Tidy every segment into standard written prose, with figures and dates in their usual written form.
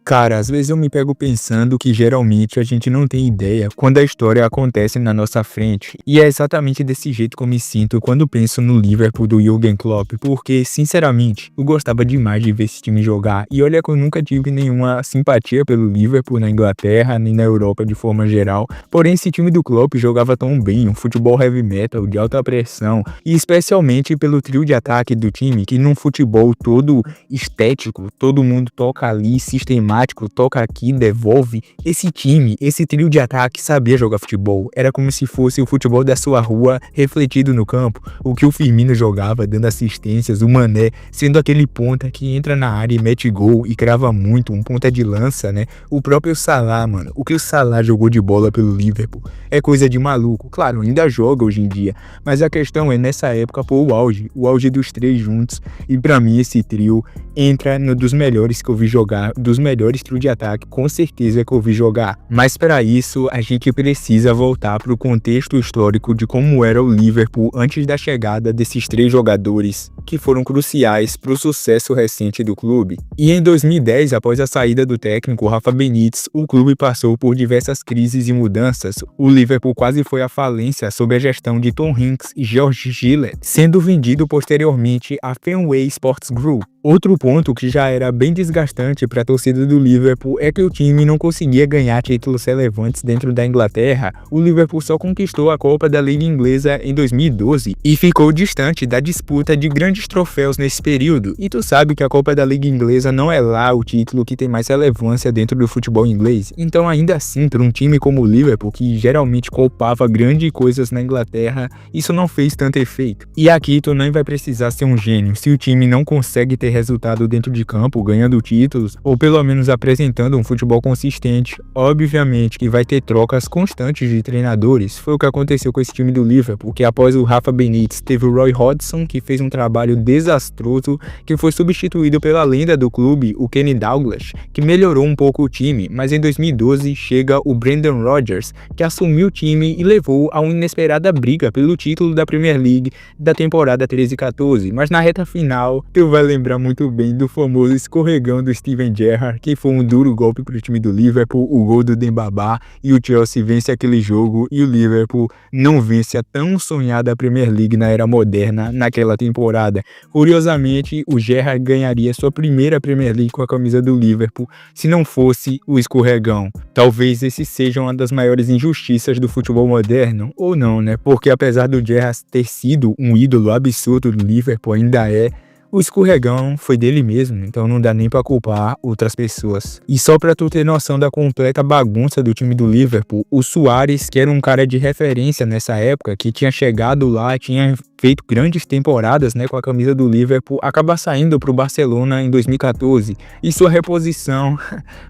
Cara, às vezes eu me pego pensando que geralmente a gente não tem ideia quando a história acontece na nossa frente. E é exatamente desse jeito que eu me sinto quando penso no Liverpool do Jürgen Klopp, porque, sinceramente, eu gostava demais de ver esse time jogar. E olha que eu nunca tive nenhuma simpatia pelo Liverpool na Inglaterra, nem na Europa de forma geral. Porém, esse time do Klopp jogava tão bem, um futebol heavy metal, de alta pressão, e especialmente pelo trio de ataque do time, que num futebol todo estético, todo mundo toca ali, sistemático, toca aqui, devolve. Esse time, esse trio de ataque sabia jogar futebol. Era como se fosse o futebol da sua rua refletido no campo. O que o Firmino jogava, dando assistências, o Mané sendo aquele ponta que entra na área e mete gol e crava muito, um ponta de lança, né? O próprio Salah, mano. O que o Salah jogou de bola pelo Liverpool é coisa de maluco. Claro, ainda joga hoje em dia, mas a questão é nessa época, pô, o auge dos três juntos. E pra mim esse trio entra no dos melhores que eu vi jogar, dos melhores trio de ataque, com certeza que eu vi jogar. Mas para isso, a gente precisa voltar para o contexto histórico de como era o Liverpool antes da chegada desses três jogadores que foram cruciais para o sucesso recente do clube. E em 2010, após a saída do técnico Rafa Benítez, o clube passou por diversas crises e mudanças. O Liverpool quase foi à falência sob a gestão de Tom Hinks e George Gillett, sendo vendido posteriormente à Fenway Sports Group. Outro ponto que já era bem desgastante para a torcida do Liverpool é que o time não conseguia ganhar títulos relevantes dentro da Inglaterra. O Liverpool só conquistou a Copa da Liga Inglesa em 2012 e ficou distante da disputa de grandes troféus nesse período. E tu sabe que a Copa da Liga Inglesa não é lá o título que tem mais relevância dentro do futebol inglês. Então ainda assim, para um time como o Liverpool, que geralmente copava grandes coisas na Inglaterra, isso não fez tanto efeito. E aqui tu nem vai precisar ser um gênio. Se o time não consegue ter resultado dentro de campo, ganhando títulos, ou pelo menos apresentando um futebol consistente, obviamente que vai ter trocas constantes de treinadores. Foi o que aconteceu com esse time do Liverpool, que após o Rafa Benítez teve o Roy Hodgson, que fez um trabalho desastroso, que foi substituído pela lenda do clube, o Kenny Dalglish, que melhorou um pouco o time, mas em 2012 chega o Brendan Rodgers, que assumiu o time e levou a uma inesperada briga pelo título da Premier League da temporada 13-14, mas na reta final, tu vai lembrar muito bem do famoso escorregão do Steven Gerrard, que foi um duro golpe para o time do Liverpool, o gol do Dembaba, e o Chelsea vence aquele jogo e o Liverpool não vence a tão sonhada Premier League na era moderna naquela temporada. Curiosamente, o Gerrard ganharia sua primeira Premier League com a camisa do Liverpool se não fosse o escorregão. Talvez esse seja uma das maiores injustiças do futebol moderno, ou não, né? Porque apesar do Gerrard ter sido um ídolo absurdo do Liverpool, ainda é, o escorregão foi dele mesmo, então não dá nem pra culpar outras pessoas. E só pra tu ter noção da completa bagunça do time do Liverpool, o Suárez, que era um cara de referência nessa época, que tinha chegado lá, tinha feito grandes temporadas, né, com a camisa do Liverpool, acaba saindo pro Barcelona em 2014. E sua reposição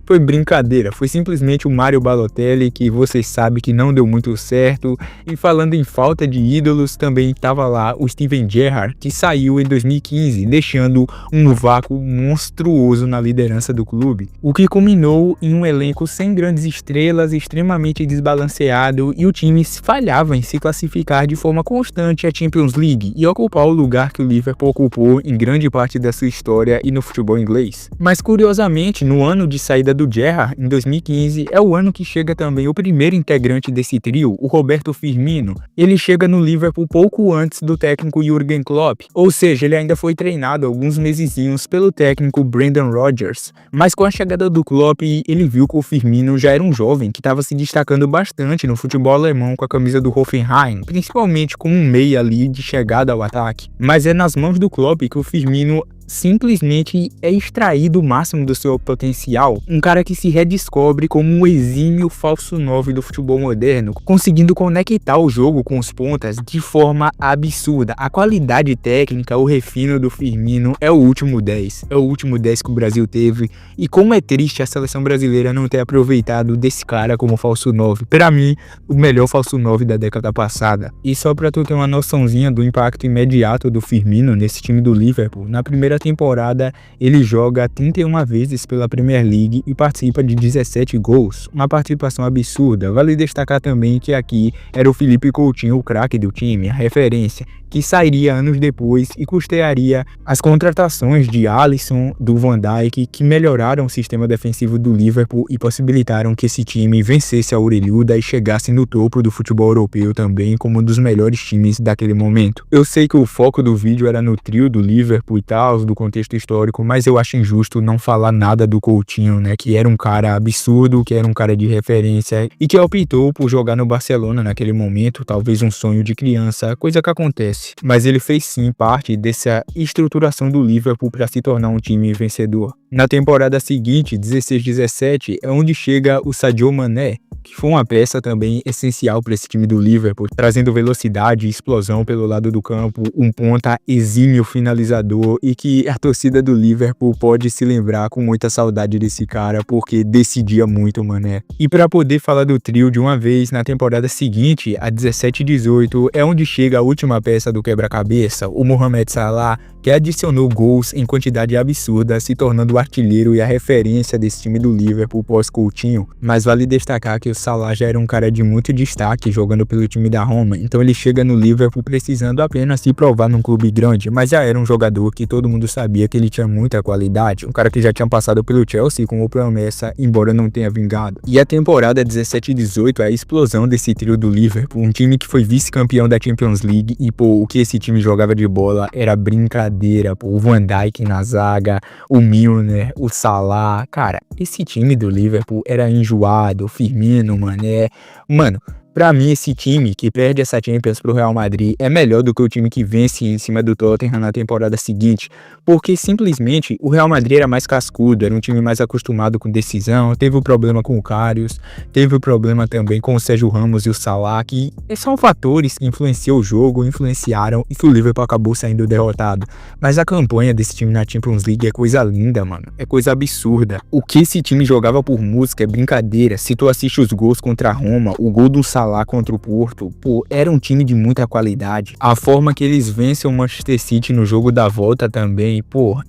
foi brincadeira, foi simplesmente o Mario Balotelli, que vocês sabem que não deu muito certo. E falando em falta de ídolos, também estava lá o Steven Gerrard, que saiu em 2015, deixando um vácuo monstruoso na liderança do clube, o que culminou em um elenco sem grandes estrelas, extremamente desbalanceado, e o time falhava em se classificar de forma constante à Champions League e ocupar o lugar que o Liverpool ocupou em grande parte da sua história e no futebol inglês. Mas curiosamente, no ano de saída do Gerrard, em 2015, é o ano que chega também o primeiro integrante desse trio, o Roberto Firmino. Ele chega no Liverpool pouco antes do técnico Jürgen Klopp, ou seja, ele ainda foi treinado alguns mesezinhos pelo técnico Brendan Rodgers, mas com a chegada do Klopp, ele viu que o Firmino já era um jovem que estava se destacando bastante no futebol alemão com a camisa do Hoffenheim, principalmente como um meia ali de chegada ao ataque. Mas é nas mãos do Klopp que o Firmino simplesmente é extraído o máximo do seu potencial, um cara que se redescobre como um exímio falso 9 do futebol moderno, conseguindo conectar o jogo com os pontas de forma absurda. A qualidade técnica, o refino do Firmino é o último 10, é o último 10 que o Brasil teve, e como é triste a seleção brasileira não ter aproveitado desse cara como falso 9, pra mim, o melhor falso 9 da década passada. E só pra tu ter uma noçãozinha do impacto imediato do Firmino nesse time do Liverpool, na primeira temporada ele joga 31 vezes pela Premier League e participa de 17 gols, uma participação absurda. Vale destacar também que aqui era o Philippe Coutinho, o craque do time, a referência, que sairia anos depois e custearia as contratações de Alisson, do Van Dijk, que melhoraram o sistema defensivo do Liverpool e possibilitaram que esse time vencesse a orelhuda e chegasse no topo do futebol europeu também como um dos melhores times daquele momento. Eu sei que o foco do vídeo era no trio do Liverpool e tal, do contexto histórico, mas eu acho injusto não falar nada do Coutinho, né, que era um cara absurdo, que era um cara de referência e que optou por jogar no Barcelona naquele momento, talvez um sonho de criança, coisa que acontece. Mas ele fez sim parte dessa estruturação do Liverpool para se tornar um time vencedor. Na temporada seguinte, 16-17, é onde chega o Sadio Mané, que foi uma peça também essencial para esse time do Liverpool, trazendo velocidade e explosão pelo lado do campo, um ponta exímio finalizador e que a torcida do Liverpool pode se lembrar com muita saudade desse cara, porque decidia muito, Mané. E para poder falar do trio de uma vez, na temporada seguinte, a 17-18, é onde chega a última peça do quebra-cabeça, o Mohamed Salah, que adicionou gols em quantidade absurda, se tornando o artilheiro e a referência desse time do Liverpool pós-Coutinho. Mas vale destacar que o Salah já era um cara de muito destaque jogando pelo time da Roma, então ele chega no Liverpool precisando apenas se provar num clube grande, mas já era um jogador que todo mundo sabia que ele tinha muita qualidade, um cara que já tinha passado pelo Chelsea como promessa, embora não tenha vingado. E a temporada 17-18 é a explosão desse trio do Liverpool, um time que foi vice-campeão da Champions League e pô, o que esse time jogava de bola era brincadeira, pô, o Van Dijk na zaga, o Milner, o Salah, cara, esse time do Liverpool era enjoado, o Firmino, Mané, mano, pra mim esse time que perde essa Champions pro Real Madrid é melhor do que o time que vence em cima do Tottenham na temporada seguinte, porque simplesmente o Real Madrid era mais cascudo, era um time mais acostumado com decisão, teve o problema com o Karius, teve o problema também com o Sérgio Ramos e o Salah, que são fatores que influenciam o jogo, influenciaram e que o Liverpool acabou saindo derrotado. Mas a campanha desse time na Champions League é coisa linda, mano, é coisa absurda. O que esse time jogava por música é brincadeira. Se tu assiste os gols contra a Roma, o gol do Salah contra o Porto, pô, era um time de muita qualidade. A forma que eles vencem o Manchester City no jogo da volta também, pô,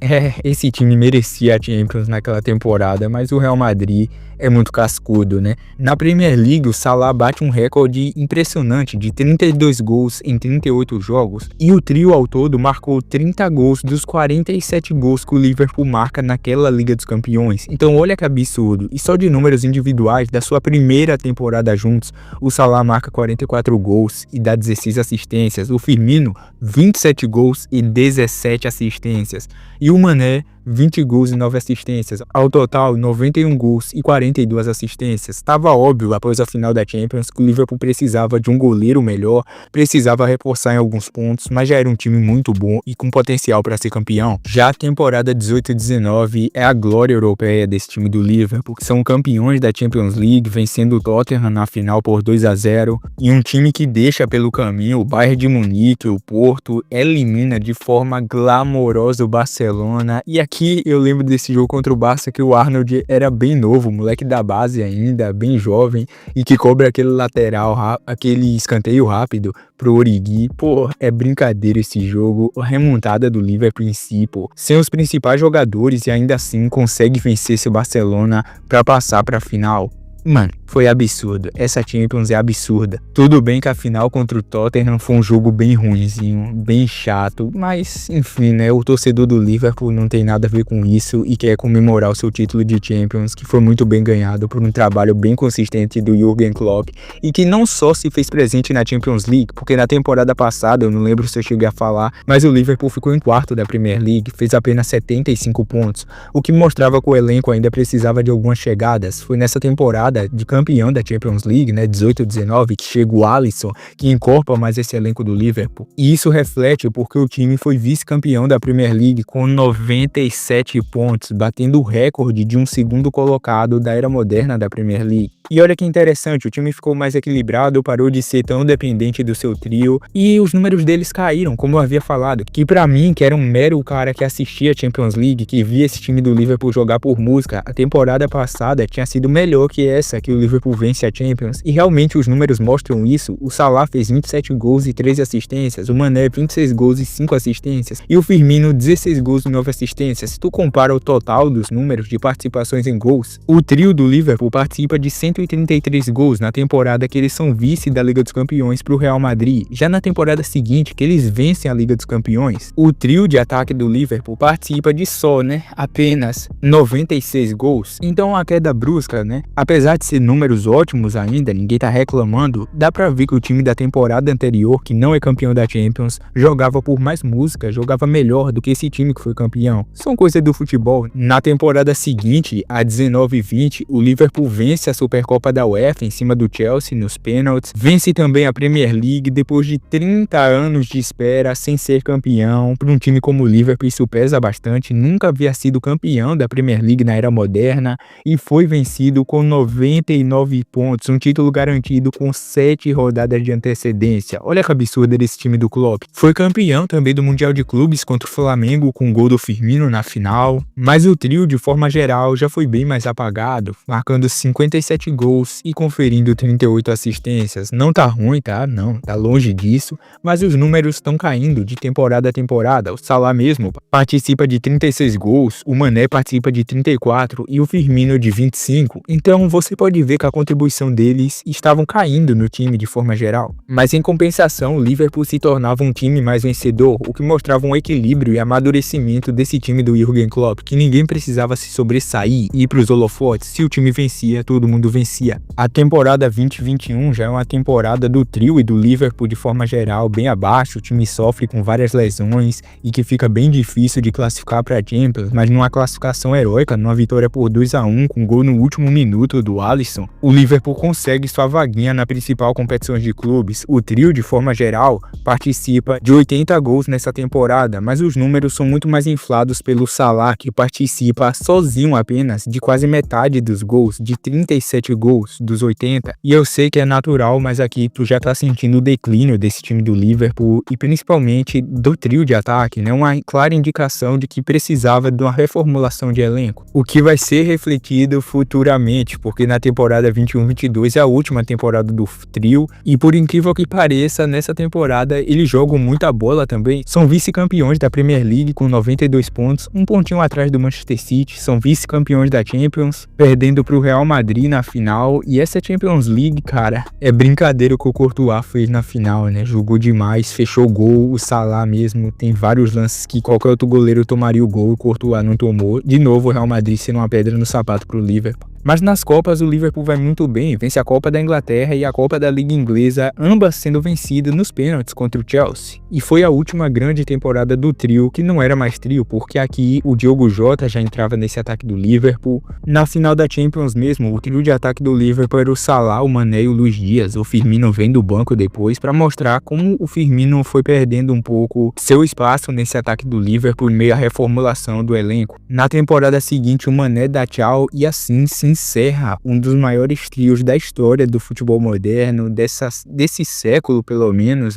esse time merecia a Champions naquela temporada, mas o Real Madrid é muito cascudo, né? Na Premier League, o Salah bate um recorde impressionante de 32 gols em 38 jogos e o trio ao todo marcou 30 gols dos 47 gols que o Liverpool marca naquela Liga dos Campeões. Então olha que absurdo, e só de números individuais da sua primeira temporada juntos, o Salah marca 44 gols e dá 16 assistências, o Firmino 27 gols e 17 assistências e o Mané 20 gols e 9 assistências, ao total 91 gols e 42 assistências. Estava óbvio após a final da Champions que o Liverpool precisava de um goleiro melhor, precisava reforçar em alguns pontos, mas já era um time muito bom e com potencial para ser campeão. Já a temporada 18-19 é a glória europeia desse time do Liverpool, que são campeões da Champions League, vencendo o Tottenham na final por 2-0, e um time que deixa pelo caminho o Bayern de Munique, o Porto, elimina de forma glamourosa o Barcelona. E aqui eu lembro desse jogo contra o Barça que o Arnold era bem novo, moleque da base ainda, bem jovem, e que cobra aquele lateral, aquele escanteio rápido pro Origi. Pô, é brincadeira esse jogo, a remontada do Liverpool em si, pô, sem os principais jogadores e ainda assim consegue vencer esse Barcelona pra passar pra final. Mano, foi absurdo. Essa Champions é absurda. Tudo bem que a final contra o Tottenham foi um jogo bem ruinzinho, bem chato, mas enfim, né? O torcedor do Liverpool não tem nada a ver com isso e quer comemorar o seu título de Champions, que foi muito bem ganhado por um trabalho bem consistente do Jürgen Klopp e que não só se fez presente na Champions League, porque na temporada passada, eu não lembro se eu cheguei a falar, mas o Liverpool ficou em quarto da Premier League, fez apenas 75 pontos, o que mostrava que o elenco ainda precisava de algumas chegadas. Foi nessa temporada de campeão da Champions League, né, 18-19, que chega o Alisson, que encorpa mais esse elenco do Liverpool. E isso reflete porque o time foi vice-campeão da Premier League com 97 pontos, batendo o recorde de um segundo colocado da era moderna da Premier League. E olha que interessante, o time ficou mais equilibrado, parou de ser tão dependente do seu trio e os números deles caíram, como eu havia falado, que pra mim, que era um mero cara que assistia a Champions League, que via esse time do Liverpool jogar por música, a temporada passada tinha sido melhor que essa que o Liverpool vence a Champions, e realmente os números mostram isso. O Salah fez 27 gols e 13 assistências, o Mané 26 gols e 5 assistências, e o Firmino 16 gols e 9 assistências. Se tu compara o total dos números de participações em gols, o trio do Liverpool participa de 133 gols na temporada que eles são vice da Liga dos Campeões pro Real Madrid. Já na temporada seguinte, que eles vencem a Liga dos Campeões, o trio de ataque do Liverpool participa de apenas 96 gols. Então a queda brusca, apesar de ser números ótimos ainda, ninguém tá reclamando, dá pra ver que o time da temporada anterior, que não é campeão da Champions, jogava por mais música, jogava melhor do que esse time que foi campeão. São coisas do futebol. Na temporada seguinte, a 19-20, o Liverpool vence a Supercopa da UEFA em cima do Chelsea nos pênaltis, vence também a Premier League depois de 30 anos de espera sem ser campeão. Para um time como o Liverpool isso pesa bastante, nunca havia sido campeão da Premier League na era moderna e foi vencido com 99 pontos, um título garantido com 7 rodadas de antecedência. Olha que absurdo desse time do Klopp. Foi campeão também do Mundial de Clubes contra o Flamengo com o gol do Firmino na final, mas o trio de forma geral já foi bem mais apagado, marcando 57 gols e conferindo 38 assistências. Não tá ruim, tá? Não, tá longe disso, mas os números estão caindo de temporada a temporada. O Salah mesmo participa de 36 gols, o Mané participa de 34 e o Firmino de 25. Então você pode ver que a contribuição deles estavam caindo no time de forma geral. Mas em compensação, o Liverpool se tornava um time mais vencedor, o que mostrava um equilíbrio e amadurecimento desse time do Jürgen Klopp, que ninguém precisava se sobressair e ir pros holofotes. Se o time vencia, todo mundo vencia. A temporada 2021 já é uma temporada do trio e do Liverpool de forma geral bem abaixo. O time sofre com várias lesões e que fica bem difícil de classificar para Champions, mas numa classificação heróica, numa vitória por 2-1 com gol no último minuto do Alisson, o Liverpool consegue sua vaguinha na principal competição de clubes. O trio de forma geral participa de 80 gols nessa temporada, mas os números são muito mais inflados pelo Salah, que participa sozinho apenas de quase metade dos gols, de 37 gols dos 80. E eu sei que é natural, mas aqui tu já tá sentindo o declínio desse time do Liverpool e principalmente do trio de ataque, uma clara indicação de que precisava de uma reformulação de elenco, o que vai ser refletido futuramente, porque na temporada 21-22 é a última temporada do trio e por incrível que pareça, nessa temporada eles jogam muita bola também. São vice-campeões da Premier League com 92 pontos, um pontinho atrás do Manchester City, são vice-campeões da Champions, perdendo pro Real Madrid na final. E essa Champions League, cara, é brincadeira o que o Courtois fez na final, jogou demais, fechou o gol. O Salah mesmo tem vários lances que qualquer outro goleiro tomaria o gol, o Courtois não tomou. De novo o Real Madrid sendo uma pedra no sapato pro Liverpool. Mas nas Copas o Liverpool vai muito bem, vence a Copa da Inglaterra e a Copa da Liga Inglesa, ambas sendo vencidas nos pênaltis contra o Chelsea. E foi a última grande temporada do trio, que não era mais trio, porque aqui o Diogo Jota já entrava nesse ataque do Liverpool. Na final da Champions mesmo, o trio de ataque do Liverpool era o Salah, o Mané e o Luis Dias. O Firmino vem do banco depois para mostrar como o Firmino foi perdendo um pouco seu espaço nesse ataque do Liverpool em meio à reformulação do elenco. Na temporada seguinte o Mané dá tchau e assim se encerra um dos maiores trios da história do futebol moderno, desse século pelo menos,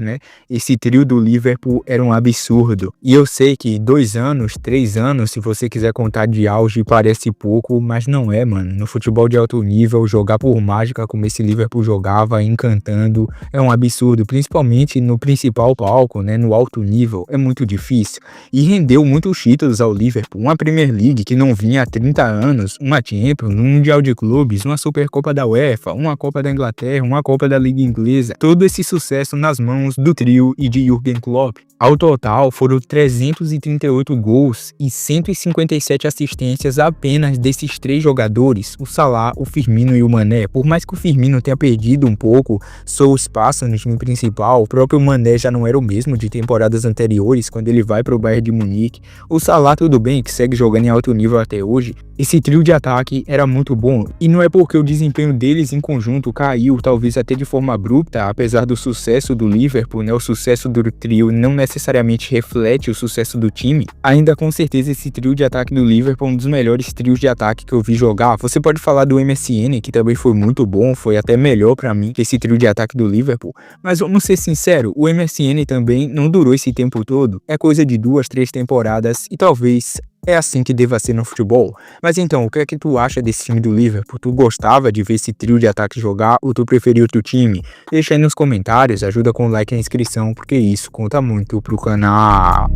Esse trio do Liverpool era um absurdo. E eu sei que 2 anos, 3 anos, se você quiser contar de auge, parece pouco, mas não é, mano. No futebol de alto nível, jogar por mágica como esse Liverpool jogava, encantando, é um absurdo, principalmente no principal palco, no alto nível, é muito difícil. E rendeu muitos títulos ao Liverpool, uma Premier League que não vinha há 30 anos, uma Champions, um Mundial de Clubes, uma Supercopa da UEFA, uma Copa da Inglaterra, uma Copa da Liga Inglesa. Todo esse sucesso nas mãos do trio e de Jürgen Klopp. Ao total, foram 338 gols e 157 assistências apenas desses 3 jogadores, o Salah, o Firmino e o Mané. Por mais que o Firmino tenha perdido um pouco seu espaço no time principal, o próprio Mané já não era o mesmo de temporadas anteriores, quando ele vai para o Bayern de Munique. O Salah, tudo bem, que segue jogando em alto nível até hoje. Esse trio de ataque era muito muito bom, e não é porque o desempenho deles em conjunto caiu, talvez até de forma abrupta, apesar do sucesso do Liverpool, né, o sucesso do trio não necessariamente reflete o sucesso do time. Ainda com certeza esse trio de ataque do Liverpool é um dos melhores trios de ataque que eu vi jogar. Você pode falar do MSN, que também foi muito bom, foi até melhor pra mim que esse trio de ataque do Liverpool, mas vamos ser sinceros, o MSN também não durou esse tempo todo, é coisa de 2, 3 temporadas, e talvez é assim que deva ser no futebol. Mas então, o que é que tu acha desse time do Liverpool? Tu gostava de ver esse trio de ataque jogar ou tu preferia outro time? Deixa aí nos comentários, ajuda com o like e a inscrição, porque isso conta muito pro canal.